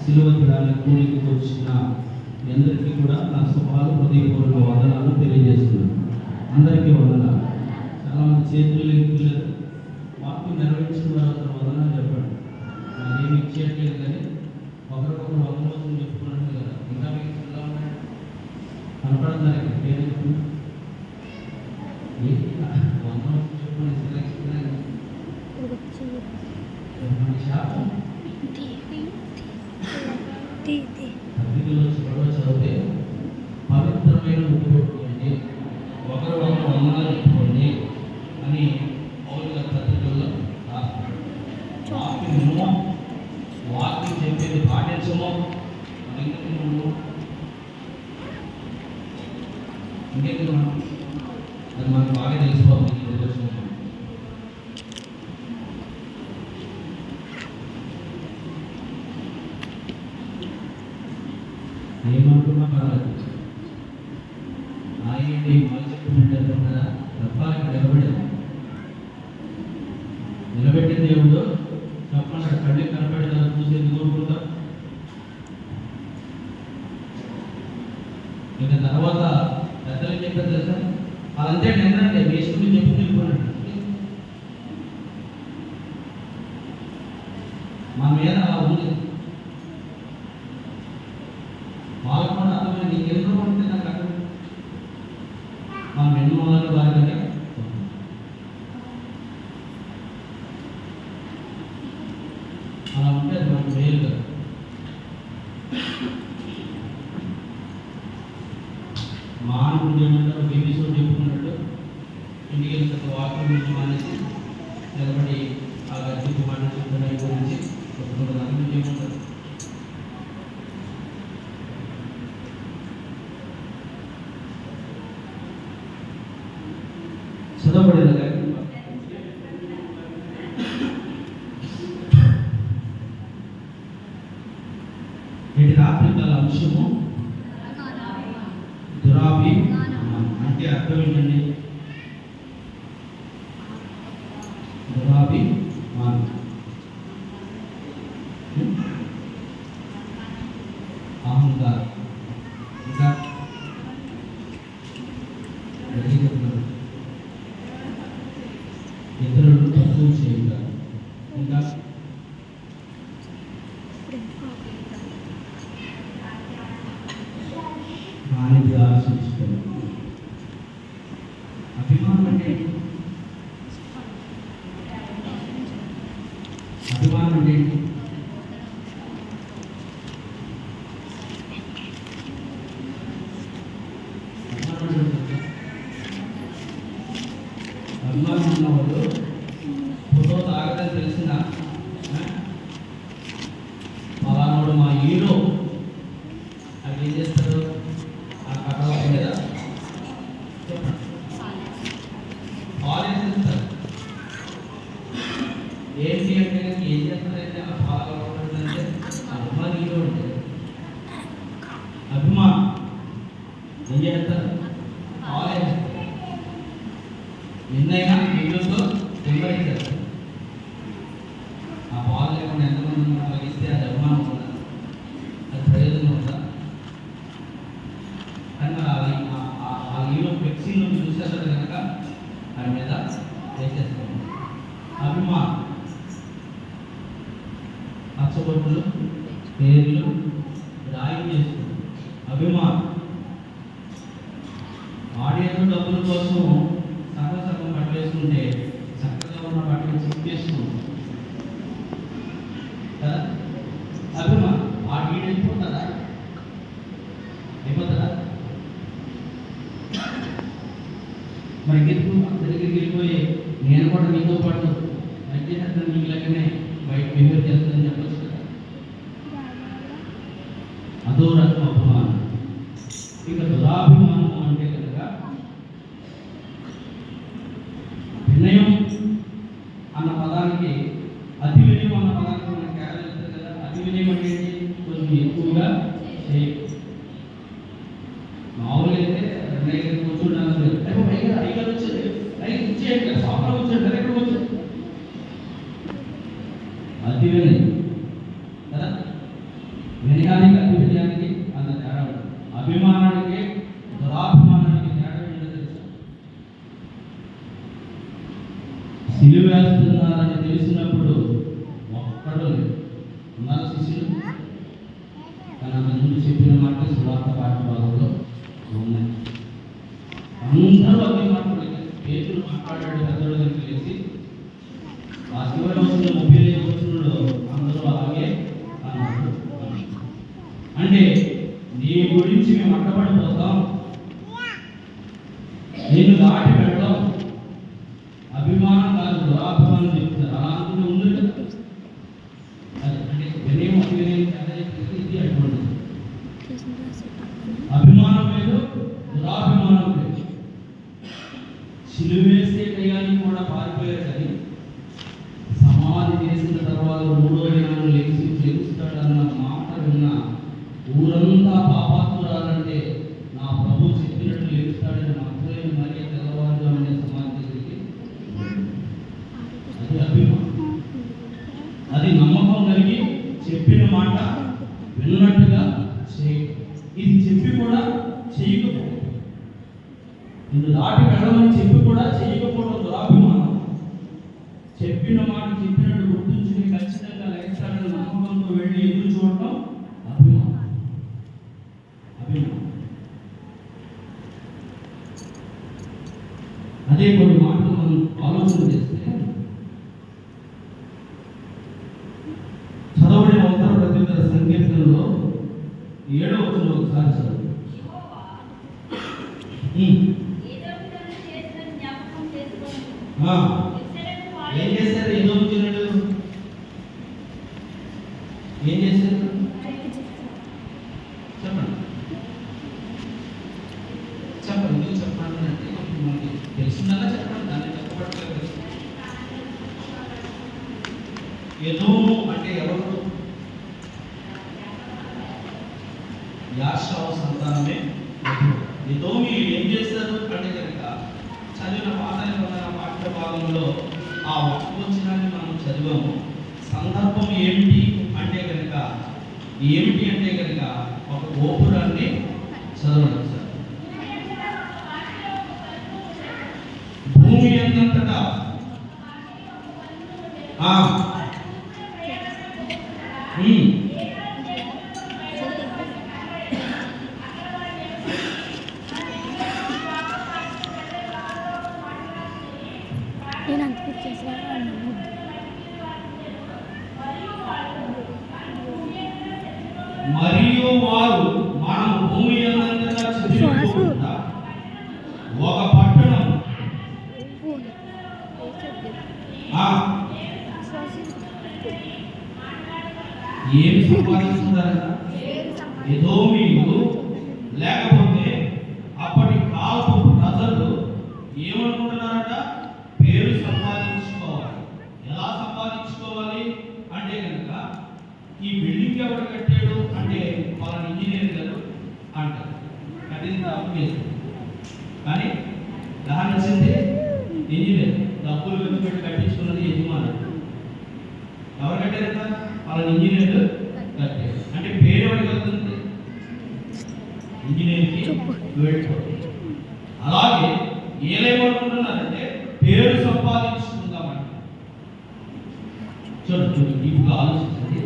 శిలువకి కూలికి వచ్చిన అందరికీ కూడా నా శుభాలు హృదయపూర్వక వందనాలు తెలియజేస్తున్నాను. అందరికీ వందనాలు. చాలామంది చేతులు లేదు, వాక్యం నెరవేర్చిన తర్వాత వందనాలు చెప్పండి. నాకేమి ఇచ్చేయట్లేదు కానీ ఒకరికొకరు వందనోత్సవం చెప్పుకున్నట్టు కదా. ఇంకా మీకు ఎలా ఉన్నాయి కనపడుతున్నారు ఇక్కడ పేరు వందనోత్సవం చెప్పుకుని శాపం చదివితే పవిత్రమైన ముద్దు పెట్టుకోండి, ఒకరు వందనాలు చెప్పుకోండి అని పౌరుల పత్రికల్లో రాస్తున్నాము. వాక్యం చెప్పేది పాటించము. ఇంకెందుకు అది మనకు బాగా తెలిసిపోతుంది. ఏమనుకున్నా పర్వాలేదు. ఆయన్ని వాళ్ళు చెప్పుకుంటారు కదా, తప్పాలకి నిలబెట్టిన దేవుడు తప్పకుండా కళ్ళకి కనపడేదాన్ని చూసేది కోరుకుంటాం. ఇంకా తర్వాత పెద్దలు చెప్పారు తెలుసా, వాళ్ళంతే నిన్నంటే వేసుకుని చెప్పి వెళ్ళిపోయినట్టు మన మీద అలా ఉంది. వాళ్ళకు కూడా అర్థమైంది, నీకు ఎన్నో పడితే నాకు అక్కడ మనం ఎన్నో వాళ్ళని వారిగానే అలా ఉంటే అది మనకు మేలు కదా. మానవుడు ఏమంటారు, బీబీసీ చెప్పుకున్నట్టు ఇంటికి వెళ్ళిన వాక్యం గురించి మానేసి నిలబడి ఆ గద్దెకు మానేసి గురించి చెప్పుకుంటారు. అందుకు ఏమంటారు, చదవబడిన నేటి రాత్రి కాల అంశము దురాభి అంటే అర్థం ఏంటండి? దురాభి అహంకారం, ఇంకా ఇతరులను తక్కువ చేయగలరు, ఇంకా హానిది ఆశించుకోవాలి. అభిమానం అంటే అభిమానం అంటే అభిమానం ఉన్నవాళ్ళు ఫోటో తాగదని తెలిసిన పలానాడు మా హీరో అది ఏం చేస్తారు, ఆ కథ మీద ఆలోచిస్తారు. ఏంటి అంటే ఏం చేస్తారంటే ఆ ఫాలో అంటే అభిమాన హీరో అంటే అభిమానం ఏం చేస్తారు, ఆలోచిస్తారు. ఎన్నైనా వీళ్ళతో వెంబడించారు. ఆ బాల్ లేకుండా ఎంతమంది తొలగిస్తే అది అభిమానం ఉందా, అది ప్రయోజనం ఉందా? కానీ మరి ఆ హీరో ఫ్లెక్సీలో చూసేస్తారు కనుక దాని మీద వేసేస్తాం. అభిమానం పచ్చబొట్టులు పేర్లు రాయి చేసుకుంటాం. అభిమానం ఆడియన్స్ డబ్బుల కోసం సగం బట్టలు వేసుకుంటే చక్కగా ఉన్న బట్టలు చెక్ చేసుకుంటాం కదా. అభిమానం ఆ వీడు అయిపోతుందా, అయిపోతుందా? మరి ఎందుకు దగ్గరికి వెళ్ళిపోయి నేను కూడా నీతో పాటు మధ్యాహ్నం నీకు లాగానే బయట బిహేవ్ చేస్తుందని చెప్పచ్చు కదా. అదో రకం అభిమానం. ఇక దురాభిమానం అంటే కనుక వినయం అన్న పదానికి అతి వినయం అన్న పదానికి మనం తేడా తెలుస్తుంది కదా. అతి వినయం అంటే కొంచెం ఎక్కువగా మామూలుగా అయితే కూర్చుంటాను ఐగర్ వచ్చేది ఇచ్చేయండి సాఫ్ట్గా వచ్చాడు ఎక్కడ వచ్చాడు అతి వినయం కదా. వినయానికి అభినయానికి అంత తేడా ఉంటుంది. అభిమానానికి దురాభిమానానికి తేడా ఏంటో తెలుసు. సిలువేస్తున్నారని తెలిసినప్పుడు ఒక్కడో లేదు. ఉన్నారు శిష్యులు. కానీ అంత ముందు చెప్పిన మాట సువార్త పాఠ్యభాగంలో ఉన్నాయి. అందరూ అదే మాట్లాడలేదు. పేతురు మాట్లాడాడు పెద్దోళ్ళ దగ్గరికి లేచి. ఆ చివరి వచ్చిన 35 వచ్చుల్లో అందరూ అలాగే అన్నారు. అంటే నీ గురించి మేము అడ్డపడిపోతాం, నేను దాటి పెడతాం, అభిమానం కాదు దురాభిమానం చెప్తున్నారు. అలాంటి ఉంది కదా. అది అంటే వినయం అభినయం ఇది అటువంటి అభిమానం లేదు, దురాభిమానం లేదు. సిలువేసే టయానికి కూడా పారిపోయారు. కానీ సమాధి చేసిన తర్వాత 3వ దినాన లెగుస్తాడన్న మాట విన్న ఊరంతా పాపాత్మురాలంటే నా ప్రభు చెప్పినట్టు లెగుస్తాడని మాత్రమే మరి తెల్లవారుజామునే సమాధి దగ్గరికి. అది అభిమానం, అది నమ్మకం కలిగి చెప్పిన మాట విన్నట్టుగా చేయడం. ఇది చెప్పి కూడా చేయకపోవడం, నిన్ను దాటి వెళ్ళమని చెప్పి కూడా చేయకపోవడం దురాభిమానం. చెప్పిన మాట చెప్పినట్టు గుర్తుంచుకుని ఖచ్చితంగా లెగిస్తాడని నమ్మకంతో వెళ్ళి ఎదురు చూడటం అభిమానం. అభిమానం అదే కొన్ని మాటలు మనం ఆలోచన చేస్తే చదవబడిన ఉత్తర ప్రత్యుత్తర సంకీర్తనలో 7వ వచనం ఒకసారి చదువు. ఏం చేశారు? ఏదో తిన్నాడు. ఏం చేశారు చెప్పండి. చెప్పండి ఎందుకు చెప్పండి అంటే మనకి తెలిసిందల్లా చెప్పండి, దాన్ని చెప్పబట్టలేదు. ఏదో అంటే ఎవరు? యాషావు సంతానమే. ఏదో మీరు ఏం చేస్తారు అంటే కనుక చదివిన పాత పాఠ్య భాగంలో ఆ వచనాన్ని మనం చదివాము. సందర్భం ఏమిటి అంటే కనుక ఒక గోపురాన్ని చదవడం సార్. భూమి అంతటా మరియు వారు మనం భూమి అంతటా చెదిరిపోకుండా ఒక పట్టణం ఏమి సంపాదిస్తున్నారట? ఎదోమీయులు లేకపోతే అప్పటి కాలపు ప్రజలు ఏమనుకుంటున్నారట? పేరు సంపాదించుకోవాలి. ఎలా సంపాదించుకోవాలి అంటే కనుక ఈ బిల్డింగ్ ఎవరు కట్టాడు అంటే వాళ్ళ ఇంజనీర్ గారు అంటారు. కట్టింది తప్పు చేస్తారు, కానీ దాని వచ్చింది ఇంజనీర్. డబ్బులు ఖర్చు పెట్టి కట్టించుకున్నది యజమాని. ఎవరు కట్టారట? వాళ్ళ ఇంజనీర్ కట్టారు. అంటే పేరు ఎవరికి వెళ్తుంది? ఇంజనీర్కి వెళ్ళిపోతుంది. అలాగే ఏమనుకుంటున్నారంటే పేరు సంపాదించుకుందామంట. చూడండి ఇప్పుడు ఆలోచించండి.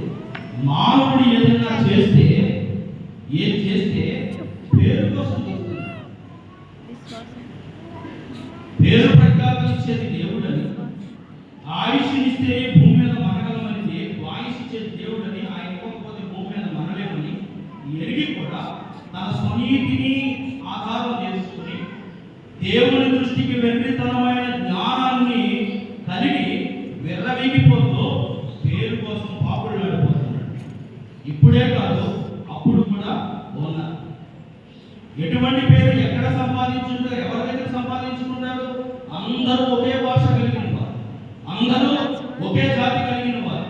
మానవుడు ఏదైనా చేస్తే ఏం చేస్తే పేరు కోసం చేస్తుంది. పేరు ప్రఖ్యాతి ఇచ్చేది దేవుడని, ఆయుష్నిస్తే భూమి మీద మనగలమని, ఆయుష్ ఇచ్చేది దేవుడని, ఆయన ఇవ్వకపోతే భూమి మీద మనలేమని ఎరిగి కూడా తన స్వనీతిని ఆధారం చేసుకుని దేవుని దృష్టికి వెర్రితనమైన జ్ఞానాన్ని కలిగి విర్రవీగిపోతూ పేరు కోసం పాపులాడిపోతున్నాడు. ఇప్పుడే కాదు, అప్పుడు కూడా ఉన్నారు. ఎటువంటి పేరు ఎక్కడ సంపాదించుకుంటారు? ఎవరి దగ్గర సంపాదించుకున్నారు? అందరూ ఒకే భాష కలిగిన వారు, అందరూ ఒకే జాతి కలిగిన వారు,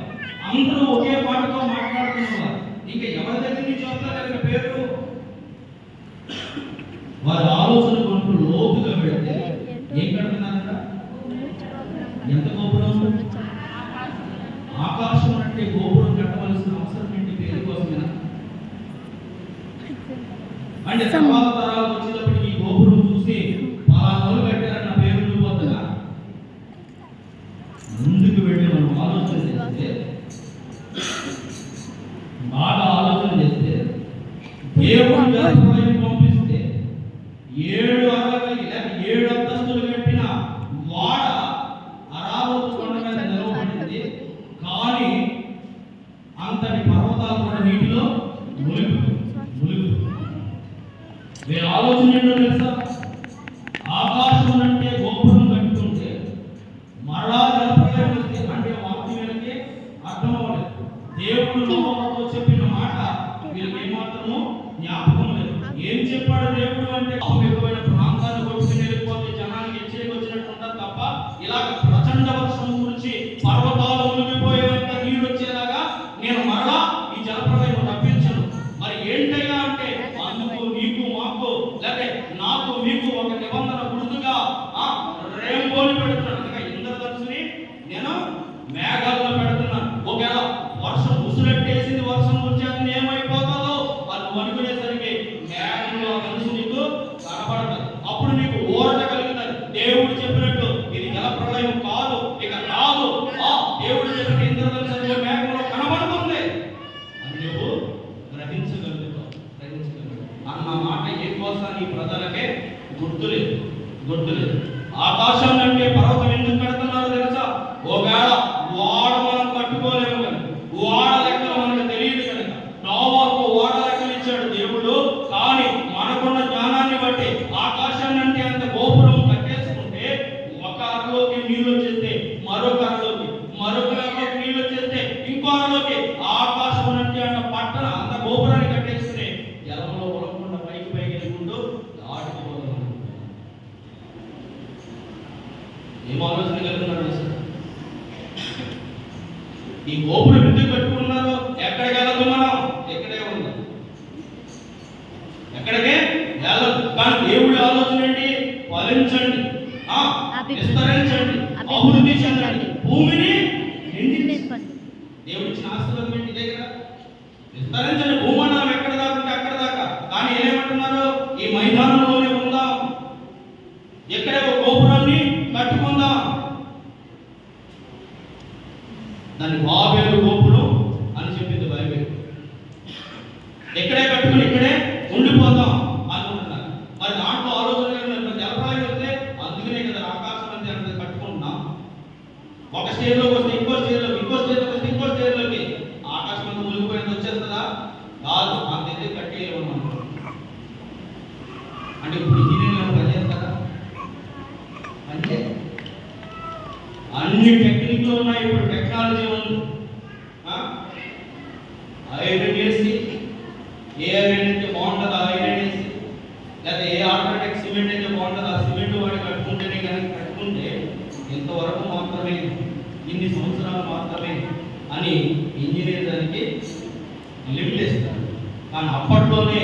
అందరూ ఒకే మాటతో మాట్లాడుతున్నవారు. ఇంకా ఎవరి దగ్గర నుంచి వస్తారు పేరు? వారి ఆలోచన కొంటూ లోతుగా పెడితే ఏం కడుతున్నారట? ఎంత గోపురం? ఆకాశం అంటే గోపురం కట్టవలసిన అవసరం ఏంటి? పేరు కోసమేనా? అంటే తర్వాత తరాలకు వచ్చేటప్పటికి ఈ గోపురం చూసి పలానాలు కట్టారన్న పేరు ఉండిపోతుందా? ముందుకు వెళ్ళి మనం ఆలోచన చేస్తే, బాగా ఆలోచన చేస్తే, దేవుడు జలప్రళయం పంపిస్తే 7 అరగలి లేక 7 అంతస్తులు కట్టిన వాడ అరావతు కొండ మీద నిలవబడింది. కానీ అంతటి పర్వతాలు కూడా నీటిలో ములుగు. మీరు ఆలోచన ఏంటో తెలుసా? ఆకాశం అంటే గోపురం కట్టుకుంటే మరలా జలప్రళయం వస్తే అంటే వాక్యాలకి అర్థం అవ్వలేదు. దేవుడు నోవాహుతో చెప్పిన మాట వీళ్ళకి ఏమాత్రము జ్ఞాపకం లేదు. ఏం చెప్పాడు దేవుడు అంటే, ఎక్కువైన ప్రాంతాన్ని కొట్టుకుని వెళ్ళిపోతే జనానికి హెచ్చరిక వచ్చినట్టు ఉంటుంది తప్ప ఇలాగ ప్రచండ వర్షం గురించి పర్వతాలు మునిగిపోయేంత నీరు వచ్చేలాగా నేను మరలా ఈ జలప్రళయం తప్పించను. మరి ఏంటయ్యా అంటే, అందుకు నీకు మాకు లేకపోతే నాకు మీకు ఒక నిబంధన గుర్తుగా రేంబోని పెడుతున్నాను. అనగా ఇంద్రధనుసుని నేను మేఘాల్లో పెడుతున్నాను. ఒకవేళ వర్షం ముసులెట్టేసింది, వర్షం వచ్చేది ఏమైపోతుందో అది అనుకునేసరికి మేఘంలో ధనుసు నీకు కనబడతారు. అప్పుడు నీకు ఊరట కలుగుతుంది. దేవుడు చెప్పినట్టు ఇది జలప్రళయం కాదు, ఇక రాదు. దేవుడు చెప్పిన ఇంద్రధనుసు మేఘంలో కనబడుతుంది అని నువ్వు గ్రహించగలుగుతావు. అన్న మాట ఎక్కువసారి ఈ ప్రజలకే గుర్తులేదు. ఆకాశం అంటే పర్వతం ఎందుకు కడుతున్నారు తెలుసా? ఒకవేళ వాడ మనం కట్టుకోలేము కనుక, వాడ లెక్కలు మనకు తెలియదు కనుక నోవాహుకు వాడ లెక్కలు ఇచ్చాడు దేవుడు. కానీ మనకున్న జ్ఞానాన్ని బట్టి ఆకాశాన్ని అంటే అంత గోపురం కట్టేసుకుంటే ఒక అరలోకి నీళ్ళు వచ్చేస్తే మరొక అరలోకి నీళ్ళు వచ్చేస్తే ఇంకో అరలోకి ఆకాశం అంటే అంత పట్టణ అంత గోపురాన్ని కట్టేసుకుని జలంలో పొలకుండా పైకి వెళ్ళుకుంటూ దాటిపోతాం. ఏం ఆలోచన కలుగుతున్నారు సార్? ఈ గోపురం ఎందుకు కట్టుకున్నారు? ఎక్కడికి వెళ్ళదు, మనం ఎక్కడే ఉందాం, ఎక్కడికే వెళ్ళదు. కానీ దేవుడి ఆలోచన ఏంటి? ఫలించండి, విస్తరించండి, అభివృద్ధి చెందండి, భూమిని నిండించండి. దేవుడు ఇచ్చిన ఆశీర్వాదం ఏంటి? ఇదే కదా, విస్తరించండి. భూమండలం ఎక్కడ దాకా ఉంటే అక్కడ దాకా. కానీ ఏమంటున్నారు? ఈ మైదానంలోనే ఉందాం, ఎక్కడే ఒక గోపురాన్ని కట్టుకుందాం. దాన్ని బాబేలు గోపురం అని చెప్పింది బైబిల్. ఎక్కడే కట్టుకుని ఇక్కడే ఉండిపోతాం అనుకుంటున్నారు. మరి దాంట్లో ఆలోచన జలప్రళయం వస్తే అందుకనే కదా ఆకాశం అంటే అంటే కట్టుకుంటున్నాం. ఒక స్టేజ్లోకి వస్తే ఇంకో స్టేజ్లోకి, ఇంకో స్టేజ్లోకి వస్తే ఇంకో స్టేజ్లోకి. ఆకాశం అంతా మునిగిపోయింది వచ్చేస్తుందా? కాదు, అంతే కట్టేయలేము మనం. అంటే ఇప్పుడు ఇంజనీర్లు పనిచేస్తారా? అంటే అన్ని టెక్నిక్లు ఉన్నాయి. ఇప్పుడు టెక్నాలజీ ఉంది. ఐరన్ వేసి ఏ ఐరన్ అయితే బాగుంటుందో ఐరన్ వేసి, లేదా ఏ ఆల్ట్రాటెక్ సిమెంట్ అయితే బాగుంటుందో ఆ సిమెంట్ వాడి కట్టుకుంటేనే కనుక కట్టుకుంటే ఇంతవరకు మాత్రమే, ఇన్ని సంవత్సరాలు మాత్రమే అని ఇంజనీర్ దానికి లిమిట్ ఇస్తారు. కానీ అప్పట్లోనే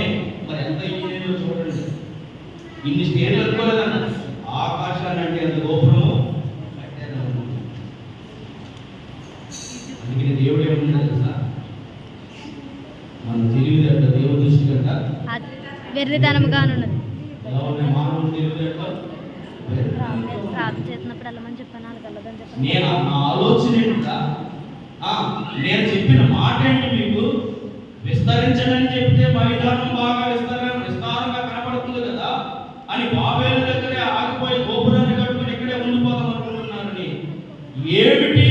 మరి ఎంత ఇంజనీర్లు చూడండి, ఇన్ని స్టేట్లు అనుకోలేదన్న ఆకాశాన్ని అంటే అంత గోపురము కట్టారు. అందుకని దేవుడు ఏమన్నా తెలుసా? మన తెలివితేట దేవుడి దృష్టి కంట వెర్రితనముగానున్నది. మానవుడు తెలివితేట నేను నా ఆలోచన ఏంటా? నేను చెప్పిన మాట ఏంటి? మీకు విస్తరించడని చెప్తే మైదానం బాగా విస్తారంగా కనబడుతుంది కదా అని బాబేలు దగ్గరే ఆగిపోయి గోపురాన్ని కట్టుకుని ఇక్కడే ఉండిపోతాం అనుకుంటున్నారని. ఏమిటి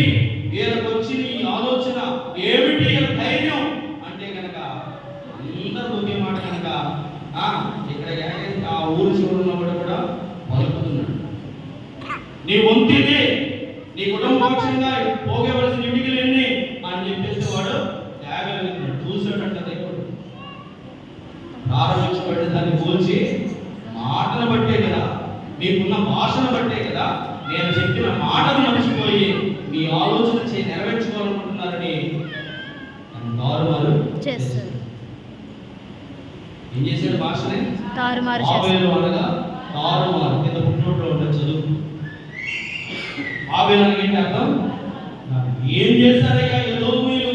వీళ్ళకి వచ్చిన ఈ ఆలోచన? ఏమిటి వీళ్ళ ధైర్యం అంటే కనుక అందరూ ఒకే మాట కనుక ఇక్కడ ఏకైతే ఆ ఊరు చూడన్నవాడు కూడా పలుకుతున్నాడు. నీ వంతిది, నీ కుటుంబపక్షంగా పోగవలసిన ఇంటికి ఎన్ని అని చెప్పేసి వాడు త్యాగలిగినాడు. చూసాడంట దేవుడు. ప్రారంభించబడి దాన్ని పోల్చి మాటను బట్టే కదా, మీకున్న భాషను బట్టే కదా నేను చెప్పిన మాటను మర్చిపోయి మీ ఆలోచన నెరవేర్చుకోవాలనుకుంటున్నారని దారుమారు చేస్తారు. ఏం చేశాడు? భాషని తారుమారు చేశాడు. అనగా తారుమారు కింద పుట్టినోట్లో ఉంటే చదువు. ఆబేలు అనగా ఏంటి అర్థం? ఏం చేశారయ్యా ఎదోమీయులు?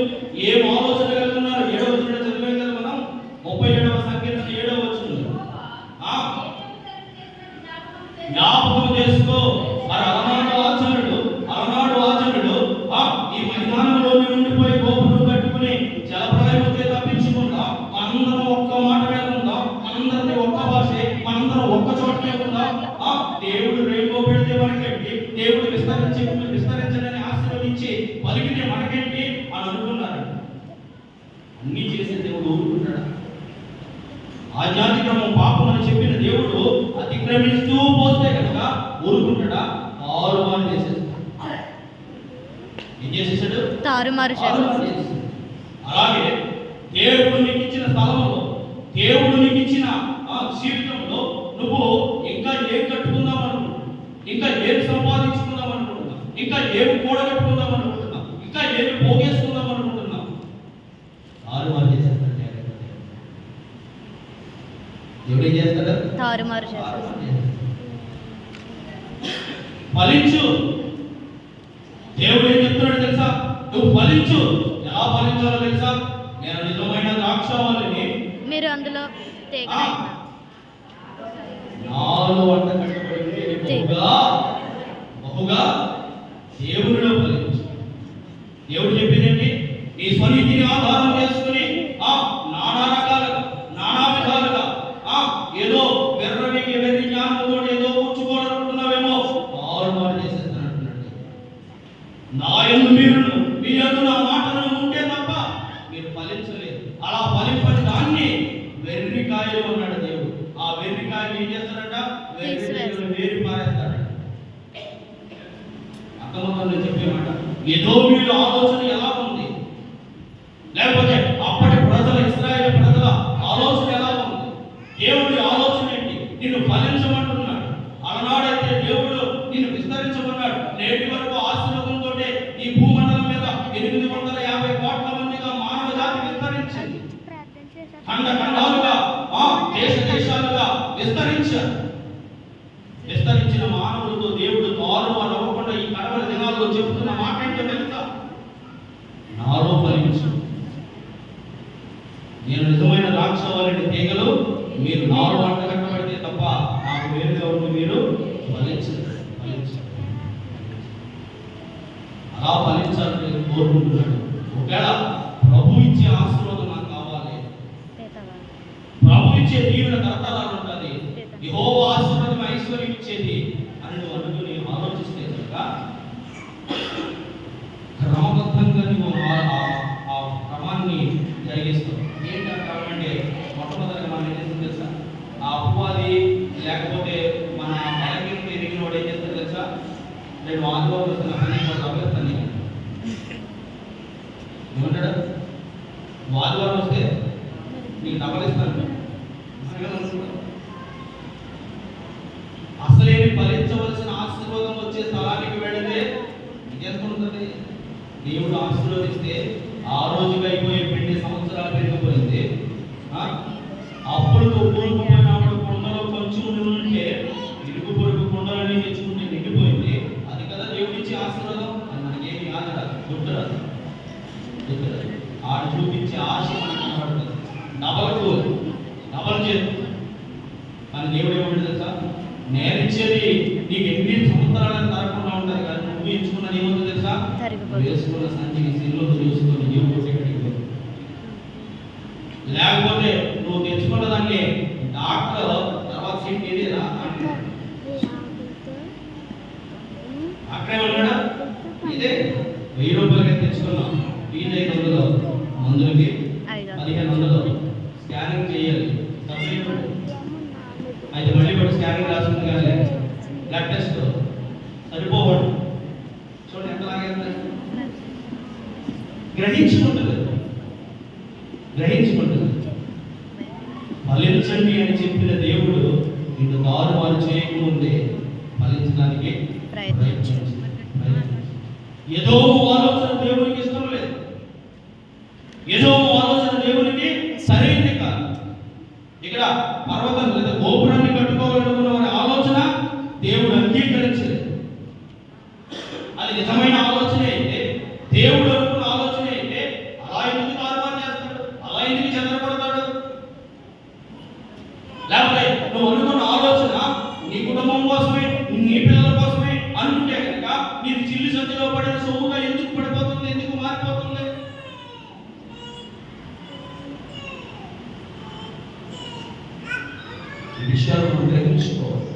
ఏం ఆలోచన కలుగుతున్నారు? 7వ వచనం చదివాం కదా మనం, 37వ సంకీర్తన 7వ వచనం. అన్నీ చేసే దేవుడు ఊరుకుంటాడా? ఆధ్యాత్మికము పాపం అని చెప్పిన దేవుడు అతిక్రమిస్తూ పోతే కనుక ఊరుకుంటాడా? తారుమారు చేసేస్తాడు. ఏం చేసేసాడు? తారుమారు చేసేస్తాడు. అలాగే దేవుడు నీకు ఇచ్చిన స్థలంలో, దేవుడు నీకు ఇచ్చిన జీవితంలో నువ్వు ఇంకా ఏం కట్టుకుందాం అనుకుంటున్నావు, ఇంకా ఏం సంపాదించుకుందాం అనుకుంటున్నావు, ఇంకా ఏమి కూడగట్టుకుందాం అనుకుంటున్నావు, ఇంకా ఏమి పోగేసుకుందాం అనుకుంటున్నావు, తారుమారు చేసేస్తాడు. దేవుడు ఏం చేస్తాడు? తారుమారు చేసేస్తాడు. ఫలించు. దేవుడు ఏం చెప్తున్నాడు తెలుసా? నువ్వు ఫలించు. ఎలా ఫలించాలో తెలుసా? నేను నిజమైన ద్రాక్షావల్లిని, మీరు అందులో తీగలైన నాలో వంట కట్టబడి బహుగా దేవుడిలో ఫలించు. దేవుడు చెప్పిందండి, నీ స్వనీతిని ఆధారం చేసుకుని నానా రకాలుగా, నానా విధాలుగా ఏదో వెర్రి జ్ఞానంతో ఏదో కూర్చుకోవాలనుకుంటున్నావేమో, తారుమారు చేసేస్తానంటున్నాడు. నా యందు మీరును, మీ యందు నా మాటలను ఉంటే తప్ప మీరు ఫలించలేదు. అలా ఫలింపని దాన్ని వెర్రికాయలు అన్నాడు దేవుడు. ఆ వెర్రికాయలు ఏం చేస్తాడంట? వేరి పారేస్తాడు. అక్కమతో చెప్పేమాట, ఏదో వీళ్ళ ఆలోచన ఎలా ఉంది, లేకపోతే అప్పటి ప్రజల, ఇశ్రాయేలు ప్రజల ఆలోచన ఎలా ఉంది, దేవుడి ఆలోచన ఏంటి? నిన్ను ఫలించమంటున్నాడు. అలనాడైతే దేవుడు నిన్ను విస్తరించమన్నాడు. నేటి వరకు ఆశీర్వాదంతో ఈ భూమండలం మీద 850 కోట్ల మందిగా మానవ జాతి విస్తరించింది. ఖండ ఖండాలుగా, దేశ దేశాలుగా విస్తరించారు. విస్తరించిన మానవులతో దేవుడు తారుమారు అవ్వకుండా ఈ కడవల దినాల్లో చెబుతున్న మాట ఏంటో తెలుసా? నాలో ఫలించు. నేను నిజమైన ద్రాక్షావల్లిని తీగలు, మీరు నాలో వంట కట్టబడితే తప్ప నాకు వేరుగా ఉండి మీరు ఫలించరు. అలా ఫలించాలని కోరుకుంటున్నాడు. ఒకవేళ ప్రభు ఇచ్చే ఆశీర్వాదం నాకు కావాలి, ప్రభు ఇచ్చే దీవెన తరతరాలు ఉంటుంది, యెహోవా ఆశీర్వాదం ఐశ్వర్యం ఇచ్చేది అని నువ్వు అనుకుని ఆలోచిస్తే కనుక క్రమబద్ధంగా నువ్వు ఆ క్రమాన్ని జరిగిస్తావు. ఏంటి ఆ క్రమం అంటే, మొట్టమొదటిగా మనం ఏం చేస్తాం తెలుసా? ఆ అపవాది లేకపోతే మన బలహీనత ఎరిగిన వాడు ఏం చేస్తాడు తెలుసా? నేను ఆదివారం వస్తున్న పని డబ్బులు ఏమంటాడు? ఆదివారం వస్తే నీకు డబ్బులు ఇస్తాను. అసలేమి ఫలించవలసిన ఆశీర్వాదం వచ్చే స్థలానికి వెళితే ఇంకెందుకుంటుంది? దేవుడు ఆశీర్వదిస్తే ఆ రోజుకి అయిపోయే పిండి సంవత్సరాలు పెరిగిపోయింది. అప్పుడు కూరుకుపోయినప్పుడు కొండలో కొంచెం ఉంటే ఇరుగు పొరుగు కొండలని తెచ్చుకుంటే నిండిపోయింది. అది కదా దేవుడిచ్చే ఆశీర్వాదం. అది మనకేమి కాదు, గుర్తురాదు. ఆడు చూపించే ఆశ మనకి కనబడుతుంది. డబల్ చేతి. కానీ దేవుడు ఏమంటే తెలుసా? నేను ఇచ్చేది నీకు ఎన్ని సంవత్సరాలను తరగకుండా ఉంటుంది, కానీ నువ్వు ఇచ్చుకున్నది ఏముందో తెలుసా? వేసుకున్న సంచికి సిల్లు చూసుకొని దేవుడు లేకపోతే నువ్వు తెచ్చుకున్న దాన్ని డాక్టర్ తర్వాత సీట్ ఏదేరా అక్కడే ఉన్నాడా? ఇదే 1000 రూపాయలకి తెచ్చుకున్నాం. ఫీజు 500, మందులకి 1500, స్కానింగ్ చేయాలి. అయితే మళ్ళీ కూడా స్కానింగ్ రాస్తుంది కానీ బ్లడ్ టెస్ట్ సరిపోవడం. చూడండి ఎంత లాగేస్తుంది. గ్రహించుకుంటుంది. ఫలించండి అని చెప్పిన దేవుడు నిన్ను తారుమారు చేయకముందే ఫలించడానికి ప్రయత్నించు. ఏదో ఆలోచన దేవునికి ఇష్టం లేదు, ఏదో ఆలోచన దేవునికి సరైనది కాదు. ఇక్కడ పర్వతం లేదా గోపురాన్ని కట్టుకోవాలనుకున్న వారి ఆలోచన దేవుడు అంగీకరించలేదు. అది నిజమైన ఆలోచన అయితే, దేవుడు అనుకున్న ఆలోచన అయితే అలా ఎందుకు తారుమారు చేస్తాడు? అలా ఎందుకు చెదరపడతాడు? లేకపోతే నువ్వు అనుకున్న ఆలోచన నీ కుటుంబం కోసమే, నీ పిల్లల కోసమే అనుకుంటే కనుక నీకు చిల్లు సంచిలో పడిన సొమ్ముగా ఎందుకు పడిపోతుంది? ఎందుకు మారిపోతుంది? ఈ విషయాలు మనం గ్రహించుకోవాలి.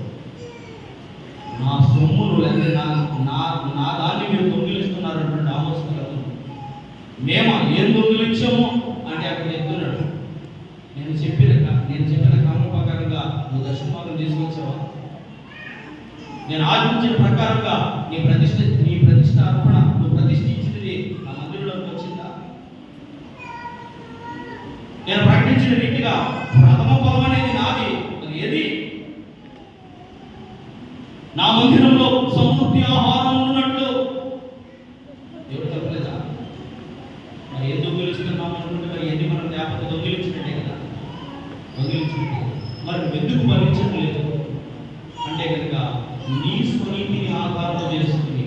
నా సొమ్మును లేదా నా దాన్ని మీరు దొంగిలిస్తున్నారన్నటువంటి ఆలోచన. మేము ఏం దొంగిలించాము అంటే నేను ఆశించిన ప్రకారంగా నీ ప్రతిష్ట అర్పణ నువ్వు ప్రతిష్ఠించినది నా మందిరంలోకి వచ్చిందా? నేను ప్రకటించిన రీతిగా ప్రథమ ఫలం అనేది నాది, అది ఏది? నా మందిరంలో సమృద్ధి ఆహారం ఉన్నట్లు దేవుడు చెప్పలేదా? మరి ఏం దొంగిలిస్తున్నాము అనుకుంటే మరి ఎన్ని మనం లేకపోతే దొంగిలించినట్టే కదా, దొంగిలించినట్టే. మరి ఎందుకు భరించట్లేదు అంటే కనుక నీ స్వనీతిని ఆధారం చేసుకుని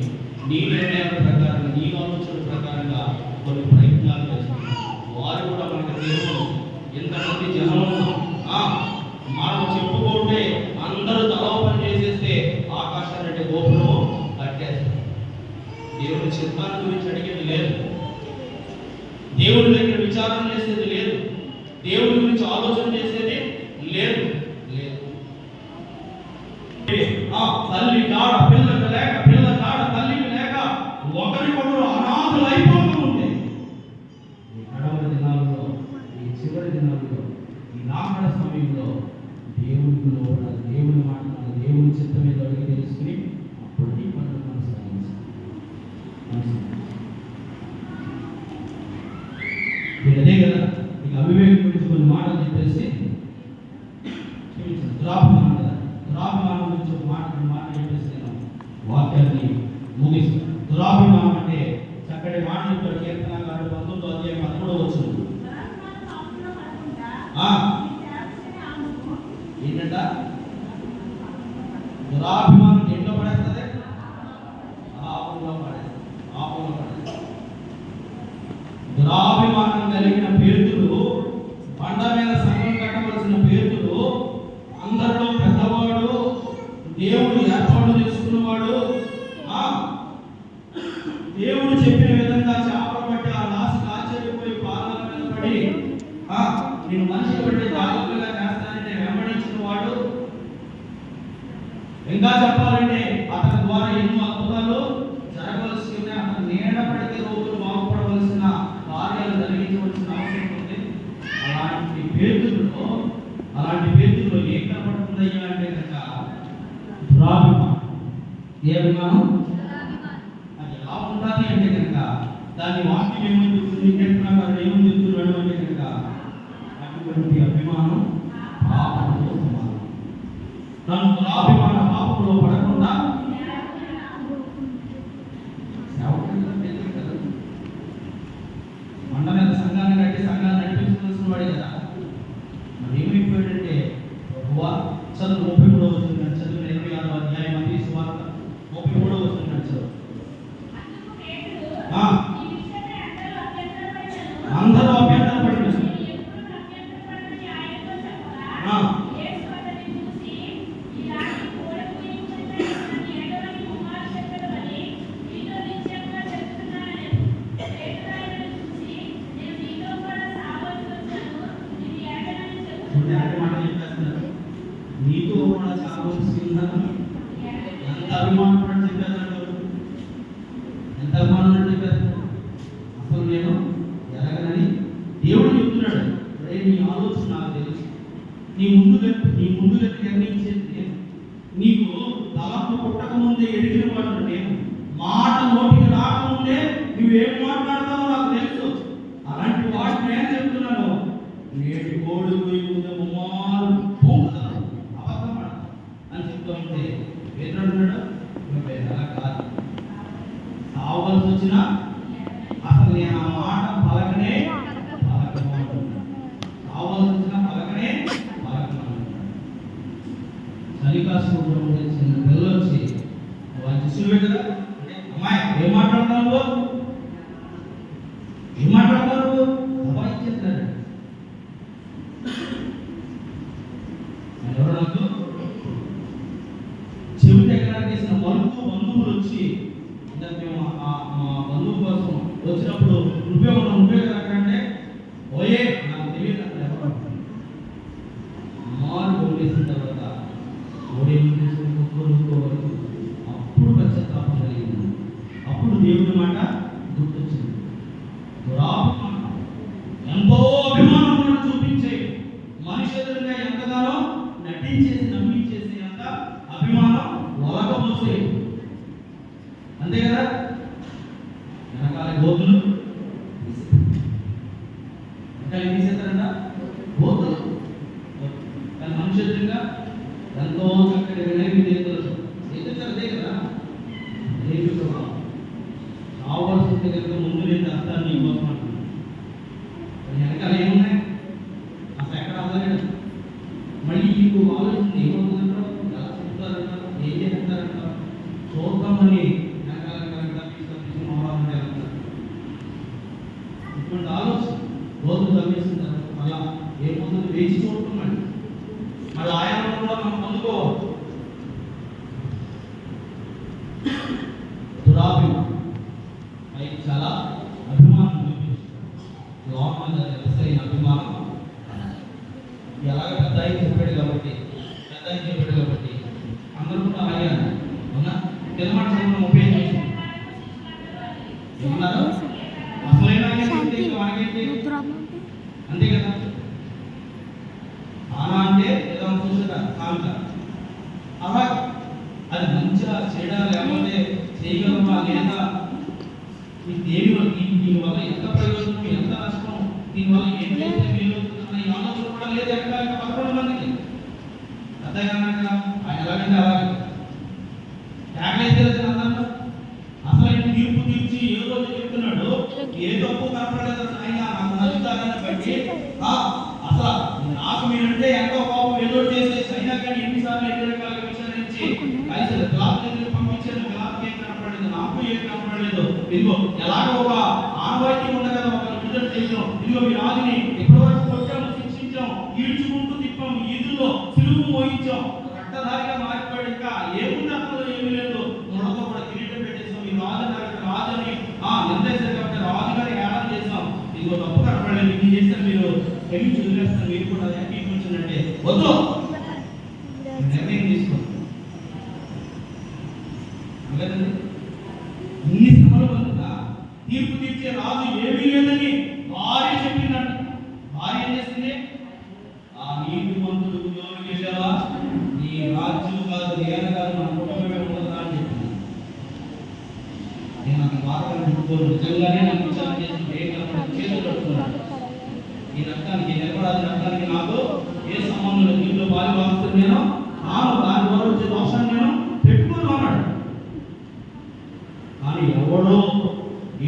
నీ నిర్ణయాల ప్రకారంగా నీ ఆలోచన ప్రకారంగా కొన్ని ప్రయత్నాలు చేస్తున్నారు. వారు కూడా మనకు తెలుసు ఎంతమంది జనం మనం చెప్పుకుంటే అందరూ తల పని చేసేస్తే ఆకాశాలంటే గోపురము కట్టేస్తారు. దేవుడి చిత్తాన్ని గురించి అడిగేది లేదు, దేవుడి దగ్గర విచారణ చేసేది లేదు, దేవుడి గురించి ఆలోచన చేసేది లేదు. తల్లి కాడ పిల్లకి లేక, పిల్ల కాడ తల్లికి లేక ఒకరికొకరు అనాథలు అయిపోతూ ఉంటే ఈ కడవరి దినాల్లో, ఈ చివరి దినాల్లో, ఈ రాకడ సమయంలో దేవుడికి లోబడాలి, దేవుని మాట్లాడాలి, దేవుని చిత్తం మీద అడిగి తెలుసుకుని అప్పుడు ఈ పనులు కొనసాగించాలి. అదే కదా ఇక అవివేకం గురించి కొన్ని మాటలు చెప్పేసి దురాభిమానం కదా, దురాభిమానం గురించి ఒక మాట చెప్పేసి నేను వాక్యాన్ని ముగిస్తాను. దురాభిమానం అంటే చక్కటి మాట చెప్పాడు కీర్తనకారుడు 19వ అధ్యాయం 13వ వచనం. ఏంటంట? దురాభిమానం ఎట్లా పడేస్తుంది? ఆపంలో పడేస్తుంది, ఆపంలో పడేస్తుంది. దురాభిమానం కలిగిన పేతురు, బండ మీద సంఘం కట్టవలసిన పేతురు, అందరిలో పెద్దవాడు, దేవుడు ఏర్పాటు చేసుకున్నవాడు, దేవుడు చెప్పిన విధంగా చేపలు పట్టి ఆ లాస్ట్కి ఆశ్చర్యపోయి పాదాల మీద పడి నేను మనిషి పట్టి జాగ్రత్తగా చేస్తానంటే వెంబడించిన వాడు, ఇంకా చెప్పాలంటే అతని ద్వారా ఎన్నో అద్భుతాలు జరగవలసి ఉన్నాయి. అతను నీడ పడితే రోగులు బాగుపడవలసిన కార్యాలు జరిగించవలసిన అవసరం ఉంది. అలాంటి పేతుల్లో ఏం కనబడుతుందయ్యా అంటే కనుక దురాభిమానం. ఏ అభిమానం? అది ఎలా ఉండాలి అంటే కనుక దాని వాక్యం ఏమని చెప్తున్నాడు, ఏమని చెప్తున్నాడు అంటే కనుక అటువంటి అభిమానం పాపంతో సమానం. నన్ను దురాభిమాన పాపంలో పడకుండా మండ మీద సంఘాన్ని కట్టి సంఘాన్ని నడిపించవలసిన వాడే కదా. మరి ఏమైపోయాడంటే చదువు 33వ వచనం చదువు 26వ అధ్యాయం మత్తయి సువార్త 33వ వచనం చదువు. అందరూ అభ్యంతరపడిన నీతో కూడా చావలసిందని ఎంత అభిమానం చెప్పారు, ఎంత అభిమానం చెప్పారు. అసలు నేను ఎలాగనని దేవుడు చెప్తున్నాడు. నీ ఆలోచన నాకు తెలుసు, నీ ముందుగా నిర్ణయించేది నేను, నీకు తలపు పుట్టక ముందే ఎదిగిన వాడు నేను, మాట నోటికి రాకముందే నువ్వేం మాట్లాడతావో నాకు తెలుసు. అలాంటి వాటిని నేను చెప్తున్నాను. నేటి కోడి ముందు ముమ్మారు పోతాను, అబద్ధం అని చెప్తూ ఉంటే ఏంటంటున్నాడు? ఎలా కాదు, సావలసి వచ్చినా అసలు నేను ఆ మాట పలకనే పలకను, సావలసి వచ్చినా పలకనే పలకను. చలికాసు చిన్న పిల్లలు వచ్చి వాళ్ళ శిష్యులు కదా, అమ్మాయి ఏం మాట్లాడతావు, ఏం మాట్లాడతారు, దబాయించేస్తారు. ఎవరు చెవి దగ్గర మరుపు బంధువులు వచ్చి మేము మా బంధువు కోసం వచ్చినప్పుడు నువ్వే అంటే ఓయే నాకు తెలియదు అక్కడ ఎవరు మారు ఓడేసిన తర్వాత అప్పుడు పశ్చాత్తాపం కలిగింది. అప్పుడు దేవుడి మాట గుర్తొచ్చింది. దురాభిమానం ఎంతో అభిమానం చూపించే మనిషి ఎదురుగా ఎంతగానో నటించేసి నమ్మించేసి అంత అభిమానం ఒలగబోసి బోధలు కానీ మనుషులుగా ఎంతో చక్కటి వినయవిధేయతలతో ఎదుగుతారు అదే కదా దేవుడి ప్రభావం కావాల్సింది కనుక ముందు నేను చేస్తాను నీ కోసం అంటున్నాను వెనకాల ఏమున్నాయి అసలు ఎక్కడ అవ్వలేదు మళ్ళీ ఇంకో ఆలోచన ఏమవుతుందంటారు ఎలా చెప్తారంటారు ఏం చేస్తారంటారు చూద్దామని వెనకాల తీసుకుని ఇటువంటి ఆలోచన రోజు తగ్గేసిన తర్వాత మళ్ళా ఏమవుతుంది వేచి చూడటం మళ్ళీ ఆయన కూడా మనం పొందుకోవాలి దురాభిమానం పైకి చాలా అభిమానం చూపిస్తారు లోపల వ్యవసాయ అభిమానం ఎలాగ పెద్ద ఆయన చెప్పాడు కాబట్టి అందరూ కూడా అలాగే అవునా తెలమాట సమయంలో ఉపయోగించి ఏమన్నారు అసలైన మనకేంటి అంతే కదా అలా అంటే ఏదో చూసారా కాంత అలా అది మంచిగా చేయడా లేకపోతే చేయగలమా లేదా దీనివల్ల ఎంత ప్రయోజనం ఎంత నష్టం దీనివల్ల ఏం చేస్తే వీలు ఈ ఆలోచన కూడా లేదు ఎక్కడ 11 మందికి అర్థంగా ఆయన ఎలాగంటే అలాగే ట్యాగ్లైతే అందరూ అసలు తీర్పు తీర్చి ఏ రోజు చెప్తున్నాడు ఏ తప్పు కనపడలేదు ఆయన నాకు నచ్చుతారని బట్టి అసలు నాకు మీరంటే ఎంతో కోపం ఏదో చేసేసి అయినా కానీ ఎన్నిసార్లు ఎన్ని రకాల విచారించి కలిసి క్లాస్ పంపించాను క్లాస్కి ఏం కనపడలేదు నాకు ఏం కనపడలేదు ఇదిగో ఎలాగో ఒక ఆనవాయితీ ఉంది కదా ఒక విడుదల చేయడం ఇదిగో మీ రాజుని ఎప్పటివరకు కొట్టాము శిక్షించాం ఈడ్చుకుంటూ తిప్పాం ఈదుల్లో సిలువు మోయించాం రక్తధారిగా మారిపోయాడు ఇంకా ఏముంది అసలు ఏమీ లేదు ముడతో కూడా కిరీటం పెట్టేసాం ఈ రాజుని నిర్దేశారు కాబట్టి రాజుగారి ఏడాది చేసాం ఇదిగో తప్పు కనపడలేదు ఇది చేస్తే మీరు ఎన్ని వదిలేస్తారు మీరు కూడా హ్యాపీ కూర్చున్నట్టే వద్దు నిర్ణయం తీసుకోండి అలాగండి ఇన్ని శ్రమలు పొందుతా తీర్పు తీర్చే రాజు ఏమీ లేదని భార్య చెప్పిందంట భార్య ఏం చేస్తుంది ఆ నీతి మంతుడు జోలికి వెళ్ళావా నీ రాజ్యం కాదు నేను కాదు మన కుటుంబమే ఉండదా అని చెప్పింది నేను నాకు బాధగా పెట్టుకోను నిజంగానే నాకు విచారణ చేసి చేతులు కట్టుకున్నాను ఈ రక్తానికి నిలబడాలి రక్తానికి నాకు ఏ సంబంధం లేదు దీంట్లో బాలి భావిస్తుంది నేను దాని ద్వారా వచ్చే దోషాన్ని నేను పెట్టుకోను అన్నాడు కానీ ఎవడో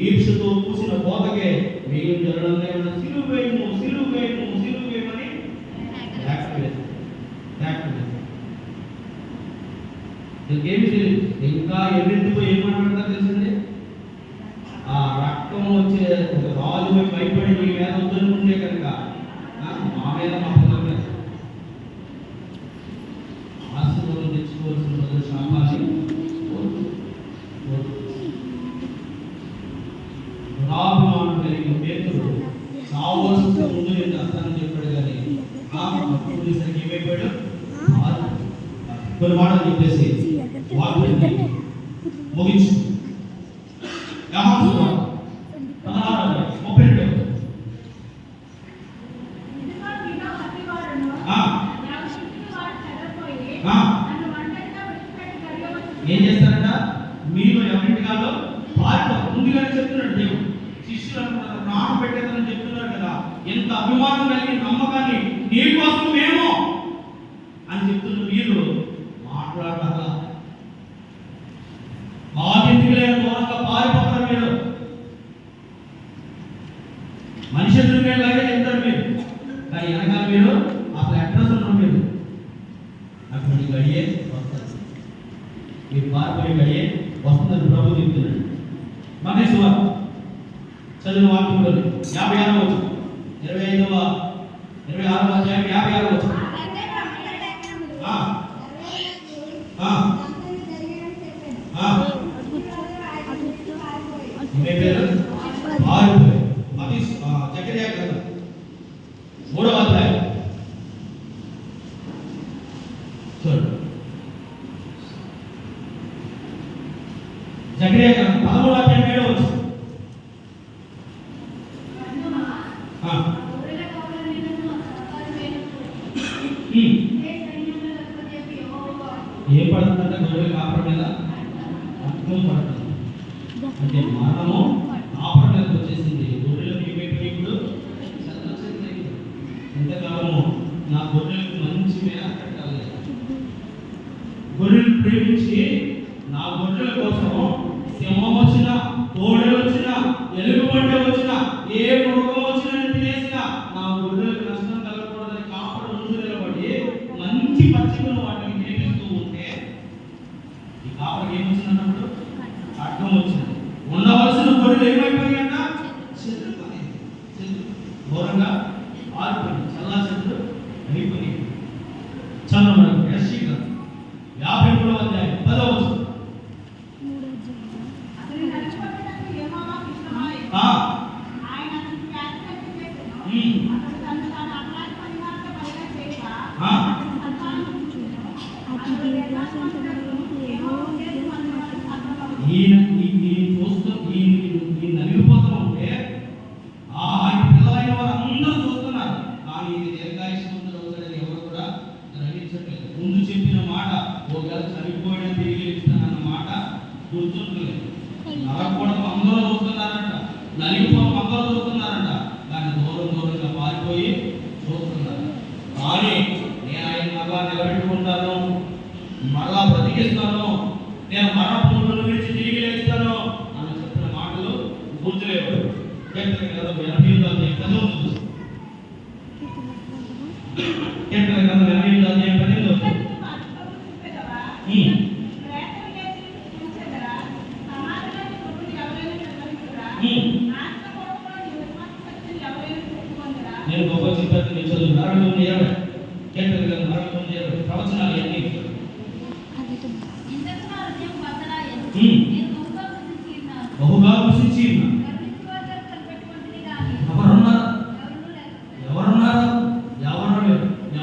ఈర్షతో పూసిన పోతకే మేము జరగడం లేకుండా సిలువేయము అని ఇంకేమి తెలియదు ఇంకా ఎవరింటితో ఏం మాట్లాడతారు తెలిసింది ఆ రక్తం వచ్చే రాజు భయపడి మీ మీద వద్దనుకుంటే కనుక మా మీద మా పిల్లల మీద ఆశీర్వాదం తెచ్చుకోవాల్సిన బదులు శాపాన్ని దురాభిమానం కలిగిన పేతుడు సావలసిన ముందు నేను చేస్తానని చెప్పాడు కానీ పోలీసులకి ఏమైపోయాడు కొన్ని మాటలు చెప్పేసి ముగించు 32 ఏం చేస్తారంట మీలో ఎవరింటి కాదు ముందుగానే చెప్తున్నాడు దేవుడు శిష్యులు ప్రాణం పెట్టేదని చెప్తున్నారు కదా ఎంత అభిమానం కలిగి నమ్మకాన్ని నీ కోసం మేము అని చెప్తున్న మీరు మాట్లాడాలా బాధ్యతలే దూరంగా పారిపోతారు మీరు మనిషి ఎదురుగానే చెప్తారు మీరు కానీ వెనకాల మీరు అసలు అడ్రస్ ఉన్నారు మీరు అటువంటి గడియే వస్తుంది మీరు పారిపోయే గడియే వస్తుందని ప్రభు చెప్తున్నాడు మహేష్ వారు చదివిన వాక్యంలో 56వ వచనం 26వ అధ్యాయం 56వ వచనం మూడవ అధ్యాయం చూడండి జకరియా గ్రంథం 13వ అధ్యాయం 7వ వచనం ఏం పడుతుందంటే గొర్రెలు కాపడం మీద రక్తం పడుతుంది అంటే మరణము కాపడం మీదకి వచ్చేసింది గొర్రెలకు ఏమైపోయి ఇప్పుడు ఇంతకాలము నా గొర్రెలకు మంచి మేత పెట్టాలి, గొర్రెలు ప్రేమించి నా గొర్రెల కోసం సింహం వచ్చినా, తోడే వచ్చినా, ఎలుగుబంటి వచ్చినా, ఏ మృగం వచ్చినా తినేసినా నా గొర్రెలకు నష్టం కలగకూడదని కాపడ ముందు నిలబడి మంచి పచ్చికను వాటిని మేపిస్తూ ఉంటే ఈ కాపడకి ఏమొచ్చినప్పుడు అడ్డం వచ్చింది. ఉండవలసిన గొర్రెలు ఏమైపోయాయంట? చెదిరిపోయింది. ఘోరంగా ఆరిపోయింది, చల్లా చెట్లు అయిపోయి. చదవడం యెషయా 53వ అధ్యాయం 10వ వచనం. నలిగిపోతూ ఉంటే ఆయన పిల్లలైన వారు అందరూ చూస్తున్నారు, కానీ ఇది దీర్ఘాయుష్మంతుడు అవుతాడని ఎవరు కూడా గ్రహించట్లేదు. ముందు చెప్పిన మాట ఒకవేళ చనిపోయడం తిరిగి ఇస్తానన్న మాట గుర్తుంటలేదు. నరకూడదు అందరూ చూస్తున్నారంట, నలిగిపోవడం అందరూ చూస్తున్నారంట, కానీ దూరంగా పారిపోయి చూస్తున్నారు. కానీ నేను ఆయన మరలా నిలబెట్టుకుంటాను, మరలా బ్రతికిస్తాను, నేను మరణపురులను విడిచి తిరిగి లేస్తాను అని చెప్పిన మాటలు గుర్తులేవు. కీర్తన గ్రంథం 88వ అధ్యాయం 10వ వచనం. కీర్తన గ్రంథం 88వ అధ్యాయం 10వ వచనం. నేను గొప్ప చెప్పాను, నేను చదువు 49:20. కీర్తన గ్రంథం 49:20 ప్రవచనాలు అన్నీ. బహుగా కృషించి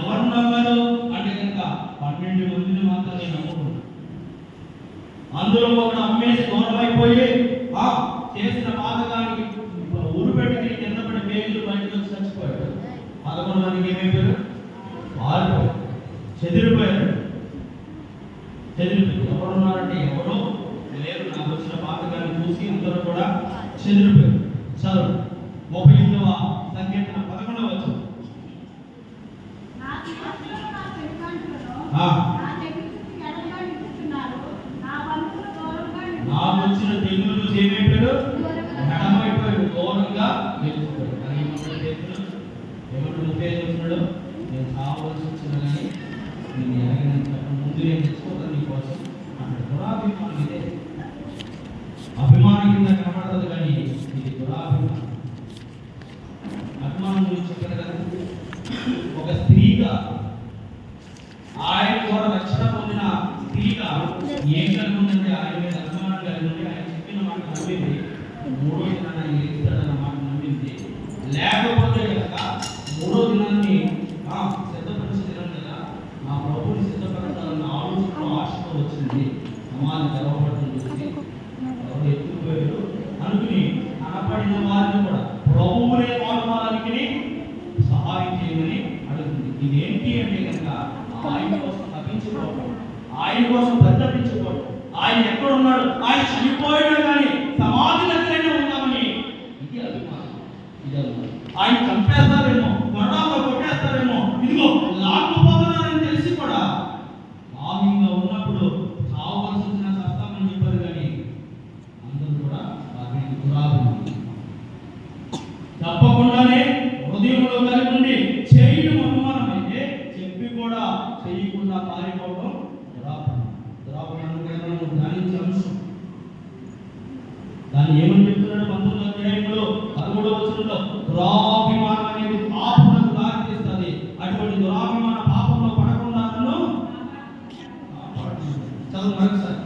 ఎవరున్నారు అంటే కనుక 12 మందిని మాత్రమే నమ్ముకున్నారు. అందులో ఒకడు అమ్మేసి దూరమైపోయి చేసిన పాతకానికి ఊరు పెట్టి కింద పడి పేర్లు బయటకు వచ్చి చచ్చిపోయాడు. 11 మందికి ఏమైపోయారు? పారిపోయారు, చెదిరిపోయారు. ఎవరున్నారంటే ఎవరో లేరు. నాకు వచ్చిన పాతకాన్ని చూసి అందరూ కూడా చెదిరిపోయారు. చదువు 38వ సంకీర్తన 11వ వచనం. నాకు వచ్చిన తెగులు ఏమైపోయాడు? ఎడమైపోయాడు, దూరంగా వెళ్ళిపోయాడు. కానీ ఎవరు ముప్పై చూస్తున్నాడు? నేను కావాల్సి వచ్చిన కానీ నేను ఎరగని ముందు నేను తెచ్చుకోతాను నీకోసం అక్కడ దురాభిమానం. ఇదే అభిమానం కింద కనబడదు, కానీ ఇది దురాభిమానం. అభిమానం గురించి చెప్పారు కదా. ఒక స్త్రీగా ఆయన కూడా రక్షణ పొందిన స్త్రీగా ఏం కలిగి ఉందంటే ఆయన మీద అభిమానం కలిగి ఉంది. ఆయన చెప్పిన మాట నమ్మింది, 3వ దినాన్ని ఆయన ఇస్తాడన్న మాట నమ్మింది. లేకపోతే కనుక 3వ దినాన్ని సిద్ధపరిచి తినం కదా, మా ప్రభువుని సిద్ధపరచాలన్న ఆలోచన ఆశతో వచ్చింది. సమాధి తెరవబడుతుంది చూసి ఎవరు ఎత్తుకుపోయారు అనుకుని అనపడిన వారిని కూడా ప్రభువునే పాల్గొనడానికి సహాయం చేయమని అడుగుతుంది. ఇదేంటి అంటే కనుక ఆయన కోసం తప్పించుకోవడం, ఆయన కోసం పరితపించుకోవడం, ఆయన ఎక్కడున్నాడు, ఆయన చనిపోయాడు కానీ సమాధి దగ్గరనే ఉన్నామని ఇది అభిమానం. ఇది అభిమానం. ఆయన చంపేస్తారేమో, కొరడాలో కొట్టేస్తారేమో, ఇదిగో లాక్కుపోతున్నారని తెలిసి కూడా భావ్యంగా ఉన్నప్పుడు కావలసి వచ్చిన సస్తామని చెప్పారు. కానీ అందరూ కూడా వారికి దురాభిమానం. తప్పకుండానే హృదయంలో కలిగి ఉండి చేయడం అభిమానం అయితే చెప్పి కూడా చేయకుండా పారిపోవడం దురాభిమానం ధ్యానించే అంశం. దాన్ని ఏమని చెప్తున్నాడు? 19వ అధ్యాయంలో 13వ వచనంలో దురాభిమానం అనేది పాపములకు దారి తీస్తుంది. అటువంటి దురాభిమాన పాపంలో పడకుండా చదువు మరొకసారి.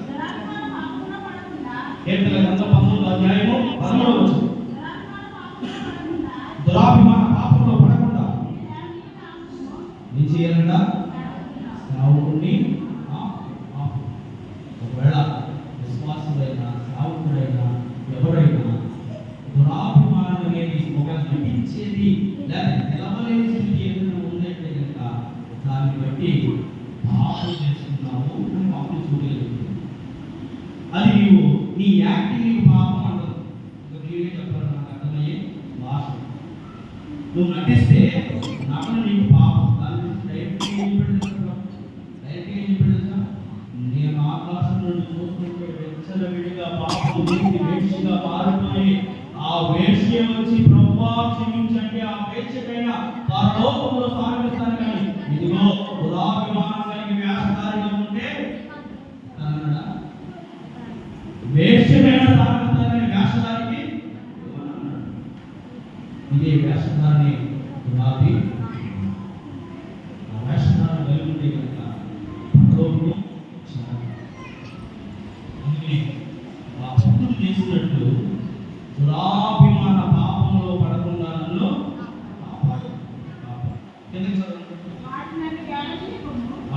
కీర్తన గ్రంథం 19వ అధ్యాయము 13వ వచనం. దురాభిమాన పాపంలో పడకుండా నిజంగా సావుకుని ఒకవేళ విశ్వాసుడైనా సావుకుడైనా ఎవరైనా దురాభిమానం అనేది ఒక నటించేది లేదా నిలవలేని స్థితి ఏదైనా ఉందంటే కనుక దాన్ని బట్టి పాపం చేస్తున్నావు, పాపం చూడలేదు. అది నీవు నీ యాక్టింగ్ పాపం అంటారు. చెప్పారు నాకు అర్థమయ్యే భాష. నువ్వు నటిస్తే నటన ఆ వేషధారణ కలిగి ఉంటే కనుక పరలోకము చేరాలి. అందుకని ఆ భక్తుడు చేసినట్లు దురాభిమాన పాపంలో పడకుండా నన్ను కాపాడు. కిందకి చదవండి.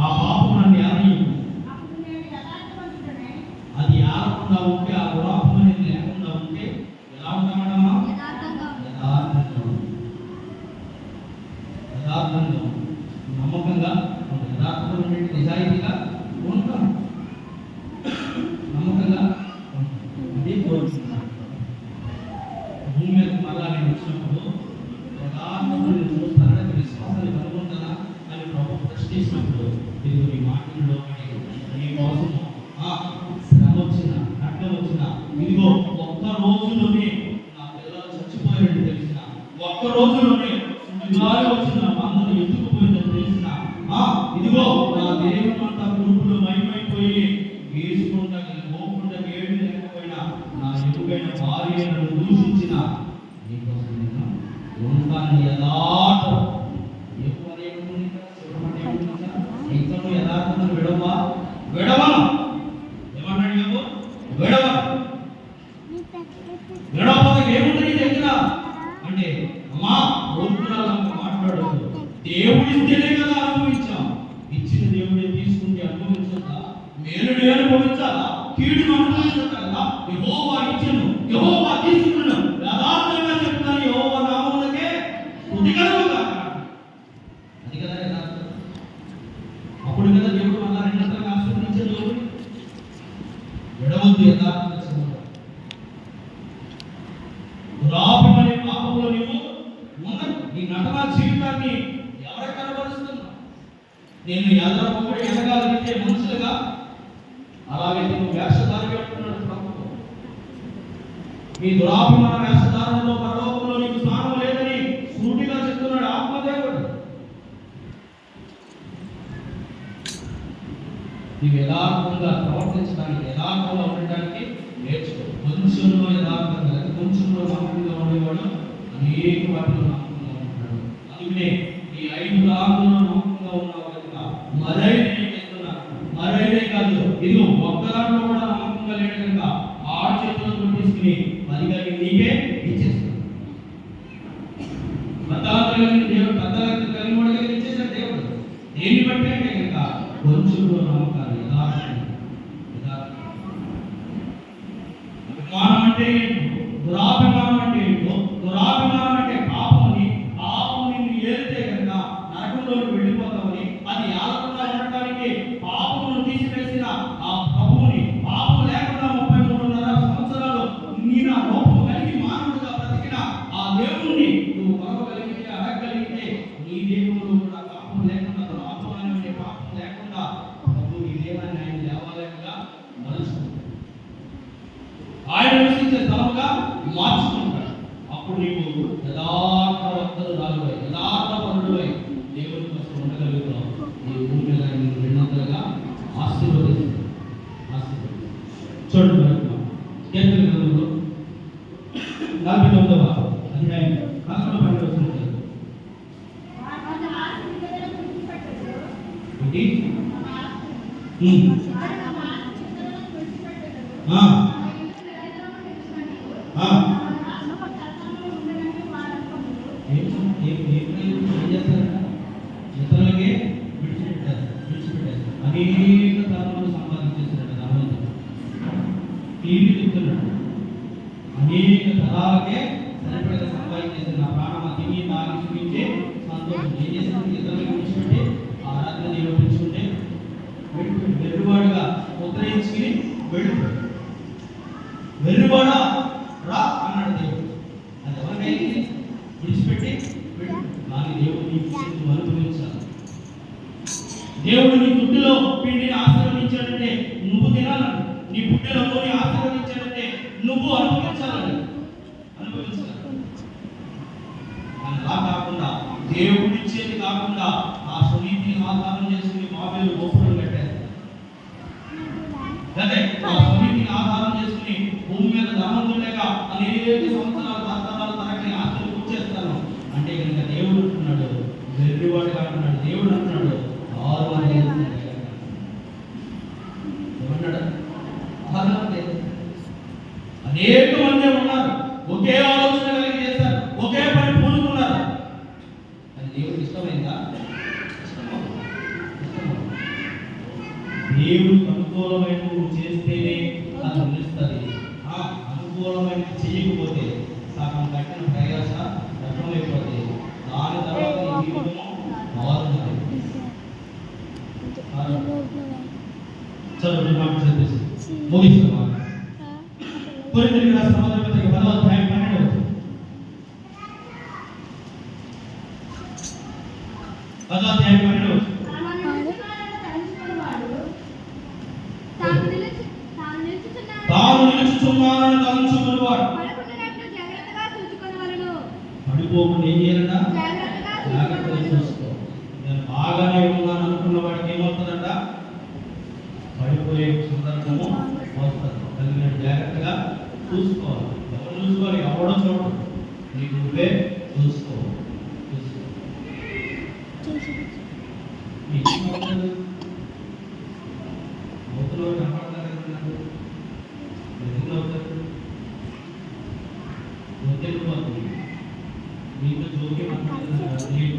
ఆ పాపం నన్ను ఏలనీయకు. అది ఏలకుండా ఉంటే, ఆ దురాపం అనేది లేకుండా ఉంటే ఎలా ఉంటామమ్మా? యథార్థంగా నమ్మకంగా యథార్థంగా ఉండే నిజాయితీగా ఉంటాం. నమ్మకంగా అది కోరుతున్నాను. భూమి మీద మళ్ళా నేను వచ్చినప్పుడు యథార్థంగా నేను చూస్తానని విశ్వాసాన్ని కనుగొంటానా అని ప్రభు ప్రశ్నించినప్పుడు ఇది మీ మాటల్లో నీ కోసము శ్రమ వచ్చిన కట్టం వచ్చిన ఇదిగో ఒక్క రోజులోనే నా పిల్లలు చచ్చిపోయినట్టు తెలిసిన, ఒక్క రోజులోనే గాలి వచ్చిన మందను ఎత్తుకుపోయిందని తెలిసిన, ఇదిగో నా దేహం అంతా గురుపులు మైమైపోయి వేసుకుంటా పోకుండా ఏడు లేకపోయినా నా ఎదుగైన భార్య నన్ను దూషించిన నీకోసం నేను ఉంటాను యథార్థం. ఇంకను యథార్థం విడవను. ఏమన్నాడు యోబు? విడవను. విడవకపోతే ఏముంటుంది నీ దగ్గర అంటే, అమ్మా ఓర్పురాలు మాట్లాడదు. దేవుడిస్తేనే కదా అనుభవించాం. ఇచ్చిన దేవుడే తీసుకుంటే అనుభవించదా? మేలుడే అనుభవించాలా? కీడును అనుభవించదా కదా? యెహోవా ఇచ్చెను, యెహోవా తీసుకున్నాను. యథార్థంగా చెప్తాను, యెహోవా నామమునకే స్తుతి కలుగుగా. అది కదా యథార్థం. అప్పుడు కదా దేవుడు మళ్ళా రెండంతలుగా ఆశీర్వదించాడు యోబుని. విడవద్దు యథార్థంగా దురాభిమాన పాపంలో నీవు ఉండదు. నీ నటన జీవితాన్ని ఎవరికి కనబరుస్తున్నా? నేను ఎదరొకడు ఎదగాలంటే మనుషులుగా, అలాగే నువ్వు వేషధారిగా ఉంటున్నాడు ప్రభుత్వం. మీ దురాభిమాన వేషధారణలో పరలోకంలో నీకు స్థానం లేదని సూటిగా చెప్తున్నాడు ఆత్మదేవుడు. నీవు యథార్థంగా ప్రవర్తించడానికి, యథార్థంగా ఉండడానికి నేర్చుకో. కొంచెంలో యథార్థంగా, కొంచెంలో నమ్మకంగా ఉండేవాడు అనేక వాటిలో నమ్మకంగా ఉంటున్నాడు. అందుకనే ఈ 5 దారులలో నమ్మకంగా ఉన్నావు కనుక మరైతే చేస్తున్నా. మరైతే కాదు, ఇది ఒక్క దాంట్లో కూడా నమ్మకంగా లేడు కనుక ఆ చేతులతో తీసుకుని మరిగా నీకే ఇచ్చేస్తాడు. దేవుడు పెద్దలకు కలిగి కూడా ఇచ్చేసాడు దేవుడు. దేన్ని బట్టి అంటే కనుక కొంచెంలో నమ్మకాలు, అభిమానం అంటే ఏంటో, దురాభిమానం అంటే ఏంటో. దురాభిమానం అంటే పాపమని, పాపం నిన్ను ఏలితే కనుక నరకంలోకి వెళ్ళిపోతామని, అది ఏలకుండా ఉండటానికి పాపమును తీసివేసిన ఆ ప్రభువుని, పాపం లేకుండా 33.5 సంవత్సరాలు నీ నా రూపం కలిగి మానవుడిగా బ్రతికిన ఆ దేవుణ్ణి నువ్వు కొలవగలిగితే, అడగగలిగితే నీ దేవుడు కూడా పాపం లేకుండా, దురాభిమానం అంటే పాపం లేకుండా ప్రభు నీ దేవాన్ని ఆయన దేవాలయంగా మలుచుకుంటాడు. ఆయన నివసించే స్థలముగా మార్చుకుంటాడు. అప్పుడు నీవు యథార్థవంతురాలువై, యథార్థపరుడువై దేవుని కోసం ఉండగలుగుతావు. ఈ భూమి మీద నిన్ను రెండంతలుగా ఆశీర్వదిస్తాడు. చూడండి కీర్తన గ్రంథంలో 49వ అధ్యాయం 11వ వచనం ఇతరులకే విడిచిపెట్టారు. అనేక తరాలు సంపాదించేసినట్టు ధనవంతుడు టీవీ చెప్తున్నాడు. అనేక తరాలకే సరిపడగా సంపాదించేసిన నా ప్రాణం తిని తాగి చూపించే సంతోషం ఏం చేసినట్టు ఇతరులకు విడిచిపెట్టి ఆ రాత్రి దేవుడు పిలుచుకుంటే వెర్రువాడుగా ఉత్తరించుకుని వెళ్ళిపోయాడు. వెర్రువాడా రా అన్నాడు దేవుడు. అది ఎవరికైతే విడిచిపెట్టి కానీ దేవుడు నీ చేతులు అనుభవించాలి. దేవుడు నీ పుట్టిలో పిండిని ఆశీర్వదించాడంటే నువ్వు తినాలని, నీ పుట్టిలో కొని ఆశీర్వదించాడంటే నువ్వు అనుభవించాలని. అలా కాకుండా దేవుడు ఇచ్చేది కాకుండా ఆ సునీతిని ఆధారం చేసుకుని బాబేలు గోపురం కట్టారు. అదే ఆ సునీతిని ఆధారం చేసుకుని భూమి మీద ధనవంతులేక అనేక సంవత్సరాలు తరతరాలు తరగని ఆశలు కూర్చేస్తాను అంటే కనుక దేవుడు అంటున్నాడు గుడ్డివాడిగా అంటున్నాడు. దేవుడు అంటున్నాడు 6 మంది ఏమన్నాడు? 6 మంది. అనేక మంది ఉన్నారు, ఒకే ఆలోచన కలిగి చేశారు, ఒకే పని పూనుకున్నారు. అది దేవుడికి ఇష్టమైందా? దేవుడికి అనుకూలమైన నువ్వు చేస్తేనే అది నిలుస్తుంది. అనుకూలమైన చేయకపోతే సగం కట్టిన ప్రయాస వ్యర్థమైపోతుంది. దాని తర్వాత ఈ జీవితము మారుతుంది. చదువు మాట చదివేసి ముగిస్తున్నాం. కొరింథీయులకు రాసిన మొదటి పత్రిక 10వ అధ్యాయం 12వ వచనం. 10వ అధ్యాయం 12వ వచనం. తాను నిలుచుచున్నానని తలంచుకునేవాడు పడిపోకుండా ఏం చేయాలంట? జాగ్రత్తగా చూసుకో. నేను బాగానే ఉన్నాను అనుకున్న వాడికి ఏమవుతుందంట? పడిపోయే సందర్భము వస్తుంది. కలిగిన జాగ్రత్తగా చూసుకోవాలి. ఎవరు చూసుకోవాలి? ఎవడో చూడరు, నీకు నువ్వే చూసుకో. అవుతులో కనపడతారు కదా, ఎందుకు అవుతారు? వద్దెళ్ళిపోతుంది. నీతో జోక్యం అంటున్నారు లేదు.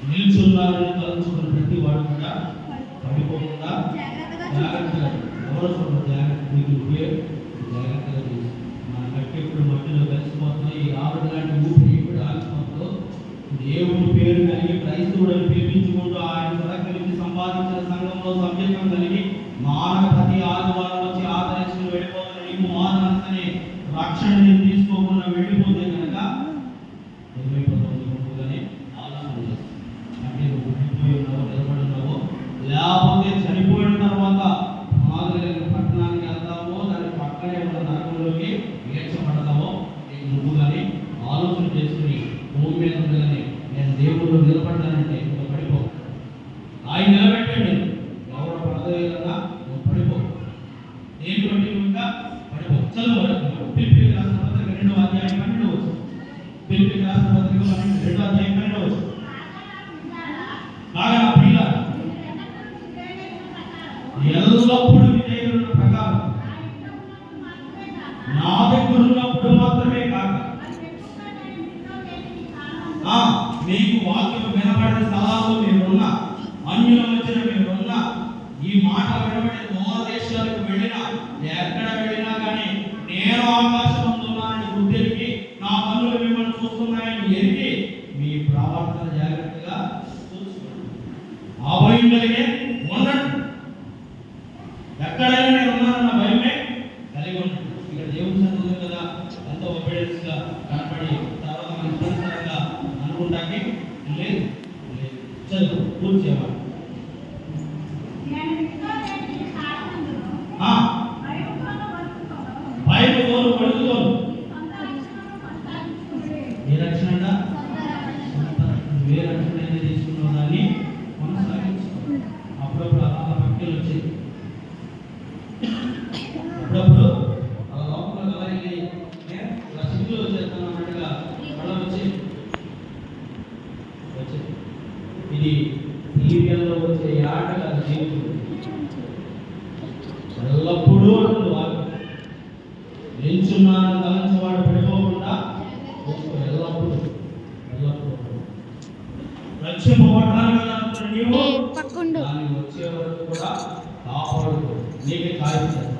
నిల్చున్నారని తలంచుకున్న ప్రతి వాడు కూడా పడిపోకుండా జాగ్రత్తగా ఎవరో చూడండి, జాగ్రత్త మీకు జాగ్రత్తగా చూసి మన కట్టెప్పుడు మట్టిలో కలిసిపోతున్నాం. ఈ ఆవిడ లాంటి ఊపిరి ఇప్పుడు ఆగిపోతుందో దేవుని పేరు కలిగి క్రైస్తవుడని పిలిపించుకుంటూ ఆయన సరకలించి సంపాదించిన సంఘంలో సభ్యత్వం కలిగి మానవ ప్రతి ఆదివారం వచ్చి ఆదరించుకుని వెళ్ళిపోతున్న నీకు మానవని రక్షణ నేను తీసుకోకుండా వెళ్ళిపోతే కనుక ఏమైపోతుందని ఆలోచన చేస్తాను. అంటే నువ్వు ఉండిపోయి ఉన్నావో, నిలబడి ఉన్నావో, లేకపోతే చనిపోయిన తర్వాత పట్టణానికి వెళ్తావో, దాని పక్కనే ఉన్న నరకంలోకి ఏడ్చబడతావో, నీకు నువ్వు కానీ ఆలోచన చేసుకుని భూమి మీద ఉండగానే నేను దేవుడు నిలబడ్డానంటే నువ్వు పడిపో. ఆయన నిలబెట్టాడు. ఎవరు పడదలేదన్నా నువ్వు పడిపో. దేని బట్టి ఇంకా పడిపో. చదువు. ఫిలిప్పీయులకు రాసిన పత్రిక 2వ అధ్యాయం 12వ వచనం. ఫిలిప్పీయులకు రాసిన పత్రిక 2వ అధ్యాయం 12వ వచనం. బాగా ప్రియులారా, ఎల్లప్పుడూ విధేయులున్న ప్రకారం నా దగ్గర ఉన్నప్పుడు మాత్రమే కాక మీకు వాక్యం వినబడిన స్థలాల్లో మీరున్నా, అన్యుల మధ్యన మీరున్నా, ఈ మాట వినబడి దూర దేశాలకు వెళ్ళినా, ఎక్కడ వెళ్ళినా కానీ నేను ఆకాశమందున్నానని గుర్తెరిగి నా కన్నులు మిమ్మల్ని చూస్తున్నాయని ఎరిగి మీ ప్రవర్తన జాగ్రత్తగా చూసుకోండి. ఆ భయం కలిగే ఉండండి. ఎక్కడైనా నేను ఉన్నానన్న భయమే కలిగి ఉండండి. ఇక్కడ దేవుని సన్నిధిలో కదా ఎంతో ఒబీడియన్స్ గా కనపడి తర్వాత మనకి సంసారంగా అనుకుంటానికి లేదు. చదువు పూర్తి చేయాలి. భయముతోను వణుకుతోను ఏ రక్షణ ఏ రక్షణ అయితే తీసుకున్న దాన్ని కొనసాగించు. అప్పుడప్పుడు అలా భక్తులు వచ్చి అప్పుడప్పుడు అలా లోపల అలా వెళ్ళి ఇలా సిగ్గులు వచ్చేస్తాను అన్నట్టుగా అలా వచ్చి ఇది సీరియల్లో వచ్చే ఆట కాదు, జీవితం. ఎల్లప్పుడూ అంటుంది వాడు నిల్చున్నానని తలంచేవాడు పడిపోకుండా ఎల్లప్పుడూ రక్షింపబడడానికి నీవు దాన్ని వచ్చే వరకు కూడా కాపాడుకో. నీకే కాయిస్తాను.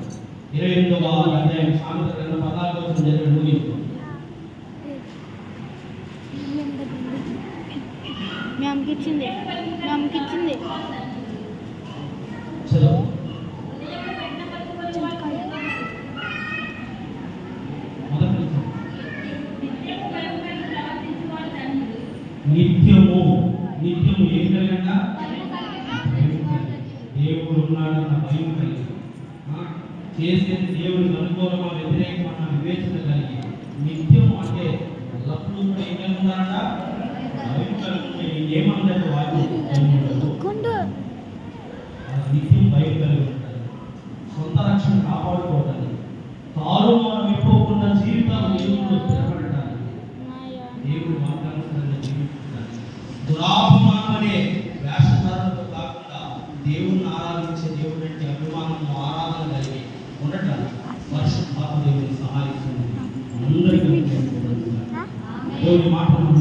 28వ అధ్యాయం సామెతల గ్రంథం 14వ వచనం చదివి ముగించుకో. ఇచ్చింది చదువు. నిత్యము ఏం కలిగంట? దేవుడు ఉన్నాడన్న భయం కలిగి, చేసేది దేవుడికి అనుకూలమా వ్యతిరేకమన్న వివేచన కలిగి, నిత్యం అంటే ఎల్లప్పుడూ కూడా ఏం కలిగి ఉన్నారంట? భయం కలిగి. ఏమంటే వాక్యం నిత్యం భయం కలిగి ఉంటారు. సొంత రక్షణ కాపాడుకోవడానికి అనే వేషధారణతో కాకుండా దేవుణ్ణి ఆరాధించే దేవుడు అంటే అభిమానము ఆరాధన కలిగి ఉండటానికి పరిశుద్ధాత్మ దేవుని సహాయిస్తుంది అందరికీ దేవుని మాట మనం